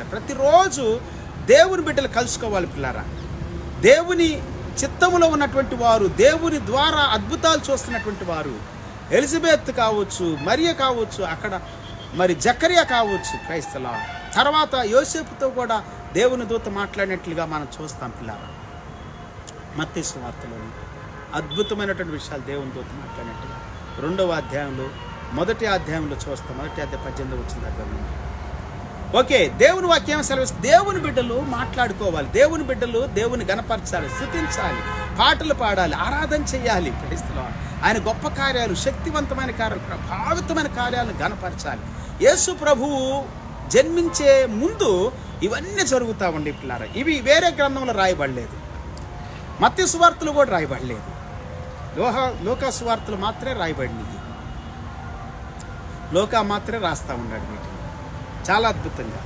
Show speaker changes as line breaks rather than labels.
కలుసుకుంటారు. ప్రతిరోజు దేవుని బిడ్డలు కలుసుకోవాలి పిల్లారా. దేవుని చిత్తములో ఉన్నటువంటి వారు, దేవుని ద్వారా అద్భుతాలు చూస్తున్నటువంటి వారు, ఎలిజబెత్ కావచ్చు, మరియ కావచ్చు, అక్కడ మరి జకరియా కావచ్చు, క్రైస్తల తర్వాత యోసేపుతో కూడా దేవుని దూత మాట్లాడినట్లుగా మనం చూస్తాం పిల్లారా. మత్తయి సువార్తలోని అద్భుతమైనటువంటి విషయాలు దేవుని దూత మాట్లాడినట్టుగా 2వ అధ్యాయంలో 1వ అధ్యాయంలో చూస్తాం. 1వ అధ్యాయం 18 వచ్చిన దగ్గర నుండి. ఓకే, దేవుని వాక్యం సెలవిస్తుంది. దేవుని బిడ్డలు మాట్లాడుకోవాలి, దేవుని బిడ్డలు దేవుని గణపరచాలి, స్తుతించాలి, పాటలు పాడాలి, ఆరాధన చేయాలి. క్రైస్తవ ఆయన గొప్ప కార్యాలు, శక్తివంతమైన కార్యాలు, ప్రభావితమైన కార్యాలను గణపరచాలి. యేసు ప్రభువు జన్మించే ముందు ఇవన్నీ జరుగుతూ ఉండే పిల్లారా. ఇవి వేరే గ్రంథంలో రాయబడలేదు, మత్తయి సువార్తలు కూడా రాయబడలేదు, లోకా సువార్తలు మాత్రమే రాయబడినవి. లోకా మాత్రమే రాస్తూ ఉన్నాడు వీటిని చాలా అద్భుతంగా.